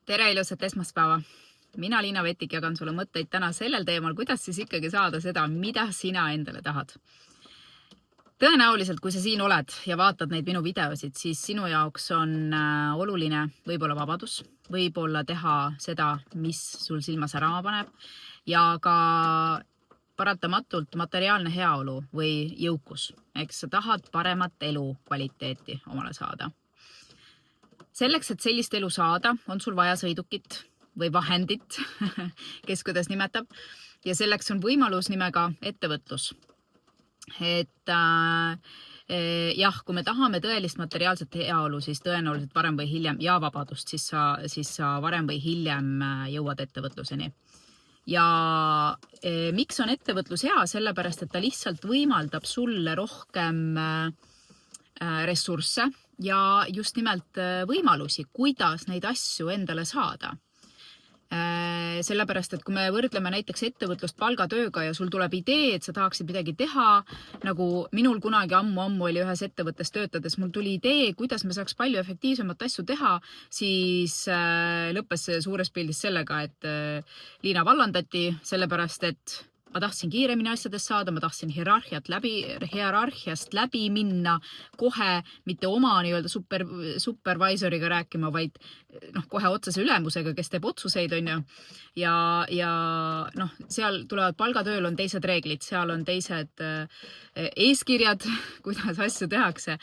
Tere ilusat esmaspäeva! Mina Liina Vetik jagan sulle mõtteid täna sellel teemal, kuidas siis ikkagi saada seda, mida sina endale tahad. Tõenäoliselt, kui sa siin oled ja vaatad neid minu videosid, siis sinu jaoks on oluline võib-olla vabadus, võib-olla teha seda, mis sul silma särama paneb ja ka paratamatult materiaalne heaolu või jõukus. Eks sa tahad paremat elu kvaliteeti omale saada. Selleks, et sellist elu saada, on sul vaja sõidukit või vahendit, kes kuidas nimetab, ja selleks on võimalus nimega ettevõtlus. Et jah, kui me tahame tõelist materiaalset heaolu, siis tõenäoliselt varem või hiljem ja vabadust, siis sa varem või hiljem jõuad ettevõtluseni. Ja miks on ettevõtlus hea? Sellepärast, et ta lihtsalt võimaldab sulle rohkem ressursse ja just nimelt võimalusi, kuidas neid asju endale saada. Sellepärast, et kui me võrdleme näiteks ettevõtlust palgatööga ja sul tuleb idee, et sa tahaksid midagi teha, nagu minul kunagi ammu oli ühes ettevõttes töötades, mul tuli idee, kuidas me saaks palju efektiivsemat asju teha, siis lõppes see suures pildis sellega, et Liina vallandati, sellepärast, et ma tahtsin kiiremini asjadest saada, ma tahtsin hierarhiast läbi minna kohe, mitte oma nii-öelda supervisoriga rääkima, vaid kohe otsese ülemusega, kes teeb otsuseid, on ju. Ja seal tulevad palgatööl on teised reeglid, seal on teised eeskirjad, kuidas asju tehakse.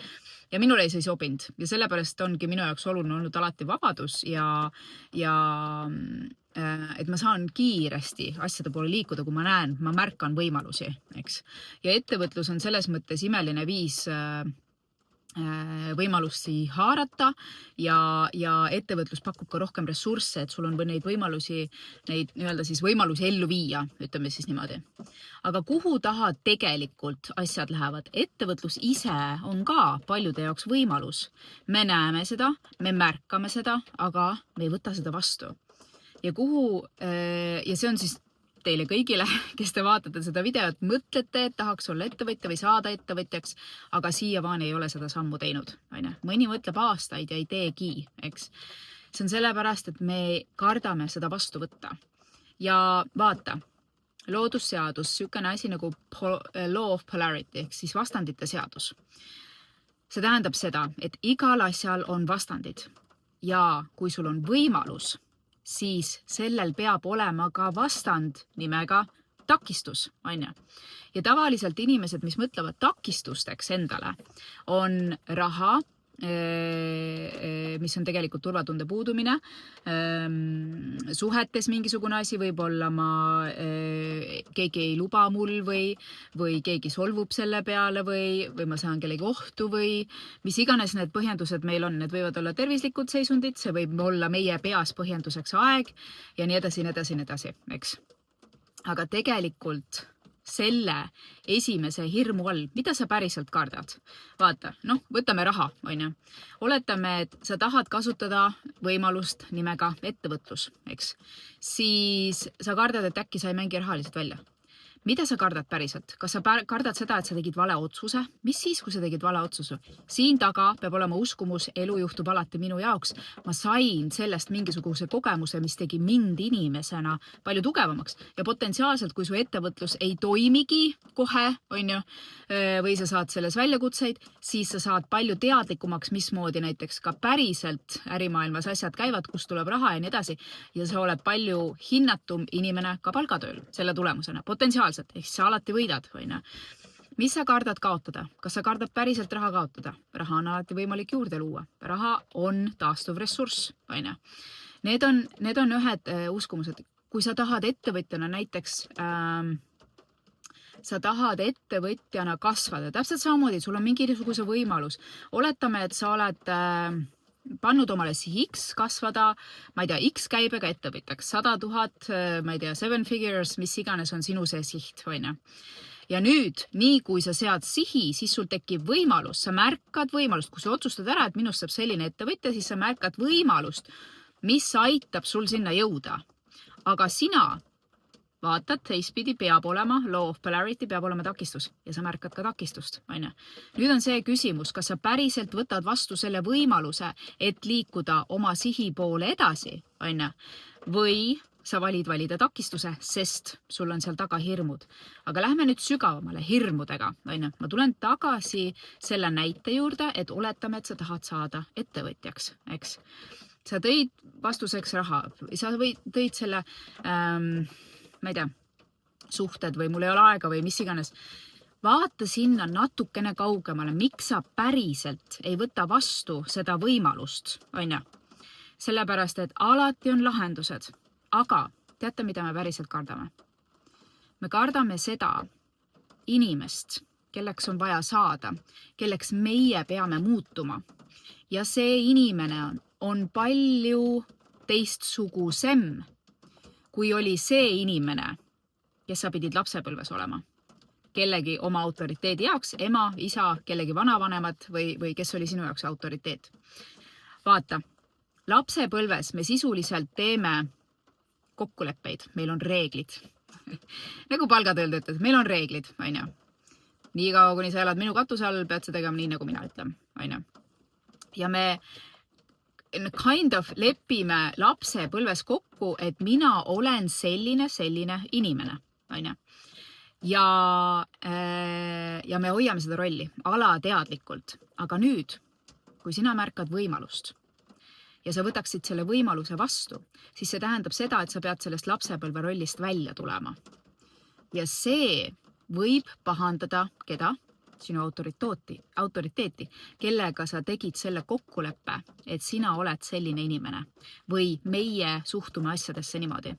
Ja minul ei sobinud ja sellepärast ongi minu jaoks oluline olnud alati vabadus ja et ma saan kiiresti asjade poole liikuda, kui ma näen, ma märkan võimalusi, eks. Ja ettevõtlus on selles mõttes imeline viis võimalusi haarata ja ettevõtlus pakub ka rohkem ressursse, et sul on neid võimalusi ellu viia, ütleme siis niimoodi. Aga kuhu taha tegelikult asjad lähevad? Ettevõtlus ise on ka paljude jaoks võimalus. Me näeme seda, me märkame seda, aga me ei võta seda vastu. Ja see on siis teile kõigile, kes te vaatate seda videot, mõtlete, et tahaks olla ettevõtja või saada ettevõtjaks, aga siiamaani ei ole seda sammu teinud. Mõni mõtleb aastaid ja ei teegi, eks. See on sellepärast, et me kardame seda vastu võtta. Ja vaata, loodusseadus, sükene asi nagu law of polarity, ehk siis vastandite seadus. See tähendab seda, et igal asjal on vastandid ja kui sul on võimalus, siis sellel peab olema ka vastand nimega takistus, on ju. Ja tavaliselt inimesed, mis mõtlevad takistusteks endale, on raha, mis on tegelikult turvatunde puudumine, suhetes mingisugune asi, võib-olla keegi ei luba mul või keegi solvub selle peale või ma saan kellegi ohtu või mis iganes need põhjendused meil on. Need võivad olla tervislikud seisundid, see võib olla meie peas põhjenduseks aeg ja nii edasi, eks. Aga tegelikult selle esimese hirmu all, mida sa päriselt kardad? Vaata, võtame raha, on ju. Oletame, et sa tahad kasutada võimalust nimega ettevõtlus, eks. Siis sa kardad, et äkki sa ei mängi rahaliselt välja. Mida sa kardad päriselt? Kas sa kardad seda, et sa tegid vale otsuse? Mis siis, kui sa tegid vale otsuse? Siin taga peab olema uskumus, elu juhtub alati minu jaoks. Ma sain sellest mingisuguse kogemuse, mis tegi mind inimesena palju tugevamaks. Ja potentsiaalselt, kui su ettevõtlus ei toimigi kohe, on ju, või sa saad selles väljakutseid, siis sa saad palju teadlikumaks, mismoodi näiteks ka päriselt ärimaailmas asjad käivad, kus tuleb raha ja nii edasi. Ja sa oled palju hinnatum inimene ka palgatööl selle tulemusena. Potentsiaalselt. Ehk sa alati võidad, võina. Mis sa kardad kaotada? Kas sa kardad päriselt raha kaotada? Raha on alati võimalik juurde luua. Raha on taastuv ressurss, võina. Need on ühed uskumused. Kui sa tahad ettevõtjana näiteks, sa tahad ettevõtjana kasvada, täpselt samamoodi, sul on mingisuguse võimalus. Oletame, et sa oled pannud omale sihiks kasvada, ma ei tea, X käibega ettevõtjaks, 100 000, ma ei tea, 7 figures, mis iganes on sinu see siht, võina. Ja nüüd, nii kui sa sead sihi, siis sul tekib võimalus, sa märkad võimalust, kui sa otsustad ära, et minust saab selline ettevõtja, siis sa märkad võimalust, mis aitab sul sinna jõuda. Aga sina vaatad, teistpidi peab olema, law of polarity peab olema takistus ja sa märkad ka takistust. Nüüd on see küsimus, kas sa päriselt võtad vastu selle võimaluse, et liikuda oma sihi poole edasi onju. Või sa valida takistuse, sest sul on seal taga hirmud. Aga lähme nüüd sügavamale hirmudega, onju. Ma tulen tagasi selle näite juurde, et oletame, et sa tahad saada ettevõtjaks, eks. Sa tõid vastuseks raha, sa tõid selle, ma ei tea, suhted või mul ei ole aega või mis iganes. Vaata sinna natukene kaugemale, miks sa päriselt ei võta vastu seda võimalust, onju. Sellepärast, et alati on lahendused. Aga teate, mida me päriselt kardame? Me kardame seda inimest, kelleks on vaja saada, kelleks meie peame muutuma. Ja see inimene on palju teistsugusem, kui oli see inimene, kes sa pidid lapsepõlves olema. Kellegi oma autoriteedi jaoks, ema, isa, kellegi vanavanemad või kes oli sinu jaoks autoriteet. Vaata, lapsepõlves me sisuliselt teeme kokkuleppeid, meil on reeglid. Nagu palgatöötajad, meil on reeglid, onju. Nii kaua, kuni sa elad minu katuse all, pead sa tegema nii, nagu mina ütlen, onju. Ja me kind of lepime lapsepõlves kokku, et mina olen selline inimene, onju. Ja me hoiame seda rolli alateadlikult. Aga nüüd, kui sina märkad võimalust, ja sa võtaksid selle võimaluse vastu, siis see tähendab seda, et sa pead sellest lapsepõlve rollist välja tulema. Ja see võib pahandada keda? Sinu autoriteeti, kellega sa tegid selle kokkuleppe, et sina oled selline inimene. Või meie suhtume asjadesse niimoodi.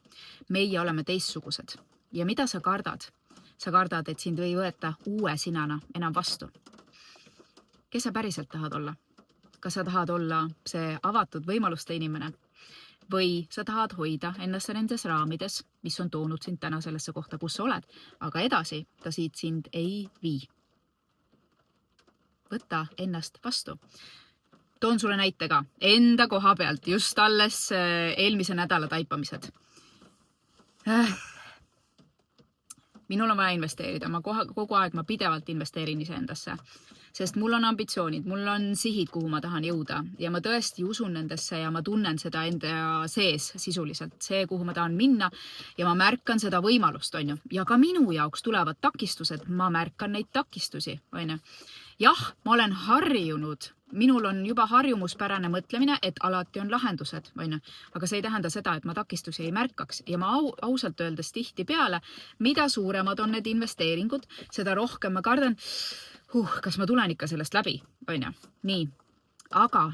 Meie oleme teistsugused. Ja mida sa kardad? Sa kardad, et sind või võeta uue sinana enam vastu. Kes sa päriselt tahad olla? Kas sa tahad olla see avatud võimaluste inimene või sa tahad hoida ennast nendes raamides, mis on toonud sind täna sellesse kohta, kus sa oled, aga edasi ta siit sind ei vii. Võta ennast vastu. Toon sulle näite ka enda koha pealt, just alles eelmise nädala taipamised. Minul on vaja investeerida, kogu aeg ma pidevalt investeerin iseendasse. Sest mul on ambitsioonid, mul on sihid, kuhu ma tahan jõuda ja ma tõesti usun nendesse ja ma tunnen seda enda sees sisuliselt, see, kuhu ma tahan minna ja ma märkan seda võimalust, onju. Ja ka minu jaoks tulevad takistused, ma märkan neid takistusi, onju. Jah, ma olen harjunud, minul on juba harjumuspärane mõtlemine, et alati on lahendused, onju. Aga see ei tähenda seda, et ma takistusi ei märkaks ja ma ausalt öeldes tihti peale, mida suuremad on need investeeringud, seda rohkem ma kardan, kas ma tulen ikka sellest läbi, onju. Nii, aga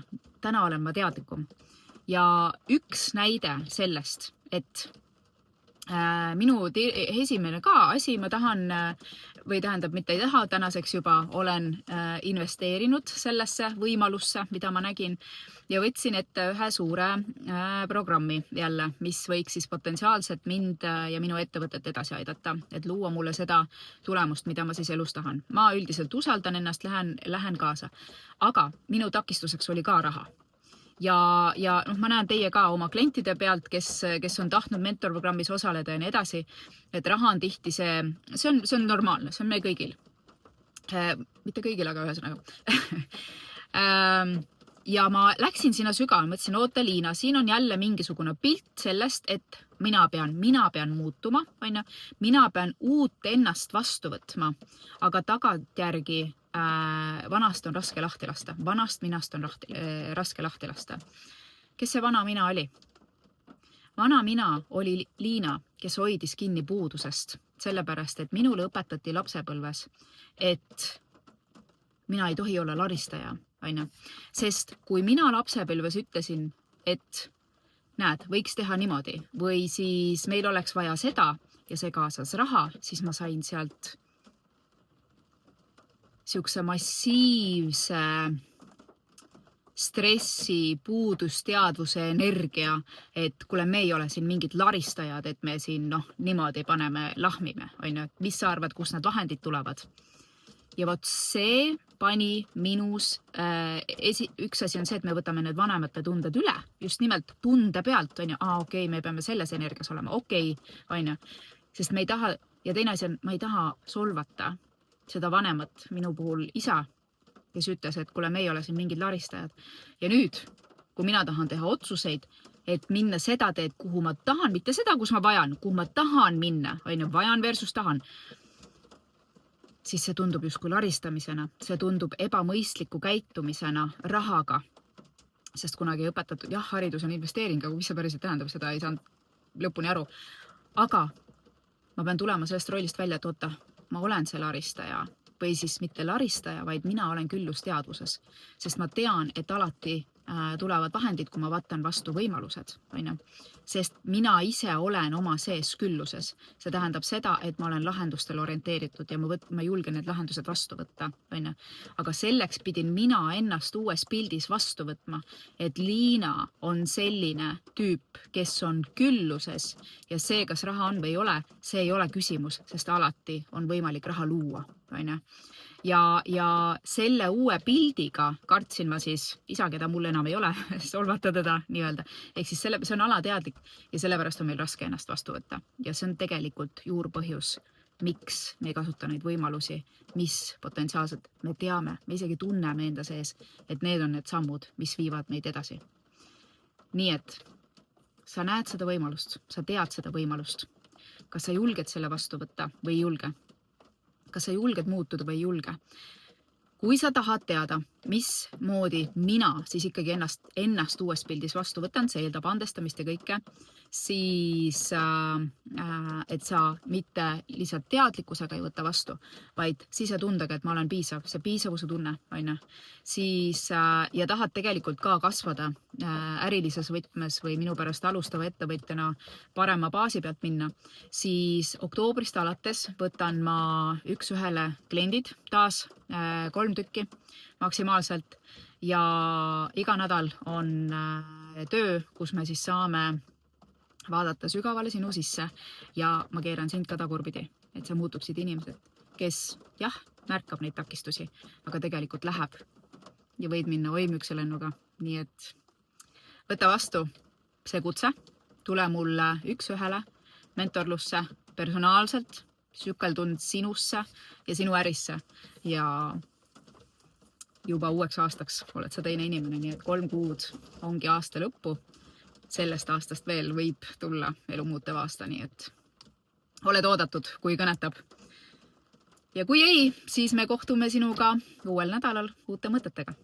täna olen ma teadlikum. Ja üks näide sellest, et minu esimene ka asi, ma tahan, või tähendab, mitte ei taha, tänaseks juba olen investeerinud sellesse võimalusse, mida ma nägin ja võtsin ette ühe suure programmi jälle, mis võiks siis potentsiaalselt mind ja minu ettevõtet edasi aidata, et luua mulle seda tulemust, mida ma siis elus tahan. Ma üldiselt usaldan ennast, lähen kaasa, aga minu takistuseks oli ka raha. Ja ma näen teie ka oma klientide pealt, kes on tahtnud mentorprogrammis osaleda ja nii edasi, et raha on tihti see on normaalne, see on meil kõigil. Mitte kõigil, aga ühesõnaga. Ja ma läksin sinna sügavale, mõtlesin, oota Liina, siin on jälle mingisugune pilt sellest, et mina pean muutuma, mina pean uut ennast vastu võtma, aga tagantjärgi vanast on raske lahti lasta. Vanast minast on raske lahti lasta. Kes see vana mina oli? Vana mina oli Liina, kes hoidis kinni puudusest, sellepärast, et minule õpetati lapsepõlves, et mina ei tohi olla laristaja, onju. Sest kui mina lapsepõlves ütlesin, et näed, võiks teha niimoodi või siis meil oleks vaja seda ja see kaasas raha, siis ma sain sealt siukse massiivse stressi, puudusteadvuse, energia, et kuule, me ei ole siin mingid laristajad, et me siin niimoodi paneme, lahmime, onju. Mis sa arvad, kus need vahendid tulevad? Ja vot see pani minus, üks asi on see, et me võtame need vanemate tunded üle, just nimelt tunde pealt, onju, okei, me peame selles energias olema, okei, onju. Sest me ei taha, ja teine asi on, ma ei taha solvata seda vanemat, minu puhul isa, kes ütles, et kuule, me ei ole siin mingid laristajad. Ja nüüd, kui mina tahan teha otsuseid, et minna seda teed, kuhu ma tahan, mitte seda, kus ma vajan, kuhu ma tahan minna, vajan versus tahan, siis see tundub justkui laristamisena, see tundub ebamõistliku käitumisena rahaga. Sest kunagi õpetatud, jah, haridus on investeering, aga mis see päriselt tähendab, seda ei saanud lõpuni aru. Aga ma pean tulema sellest rollist välja, et oota, ma olen see laristaja või siis mitte laristaja, vaid mina olen küllusteadvuses, sest ma tean, et alati tulevad vahendid, kui ma võtan vastu võimalused, sest mina ise olen oma sees külluses. See tähendab seda, et ma olen lahendustel orienteeritud ja ma julgen need lahendused vastu võtta. Aga selleks pidin mina ennast uues pildis vastu võtma, et Liina on selline tüüp, kes on külluses ja see, kas raha on või ei ole, see ei ole küsimus, sest alati on võimalik raha luua. Ja selle uue pildiga kartsin ma siis isa, keda mul enam ei ole, solvata teda nii-öelda. Ehk siis see on alateadlik ja sellepärast on meil raske ennast vastu võtta. Ja see on tegelikult juurpõhjus, miks me ei kasuta neid võimalusi, mis potentsiaalselt me teame, me isegi tunneme enda sees, et need on need sammud, mis viivad meid edasi. Nii et sa näed seda võimalust, sa tead seda võimalust. Kas sa julged selle vastu võtta või ei julge? Kas sa julged muutuda või ei julge? Kui sa tahad teada, mismoodi mina siis ikkagi ennast uues pildis vastu võtan, see eeldab andestamist ja kõike, siis et sa mitte lihtsalt teadlikkusega ei võta vastu, vaid sisetundega, et ma olen piisav, see piisavuse tunne, siis ja tahad tegelikult ka kasvada ärilises võtmes või minu pärast alustava ettevõtjana parema baasi pealt minna, siis oktoobrist alates võtan ma 1-1 kliendid taas 3 tükki maksimaalselt ja iga nädal on töö, kus me siis saame vaadata sügavale sinu sisse ja ma keeran sind ka tagurpidi, et sa muutuksid inimesed, kes jah, märkab neid takistusi, aga tegelikult läheb ja võid minna oimükse lennuga. Nii et võta vastu see kutse, tule mulle 1-1 mentorlusse personaalselt, sükeldund sinusse ja sinu ärisse ja juba uueks aastaks oled sa teine inimene, nii et 3 kuud ongi aasta lõppu. Sellest aastast veel võib tulla elu muutev aasta, nii et oled oodatud, kui kõnetab. Ja kui ei, siis me kohtume sinuga uuel nädalal uute mõtetega.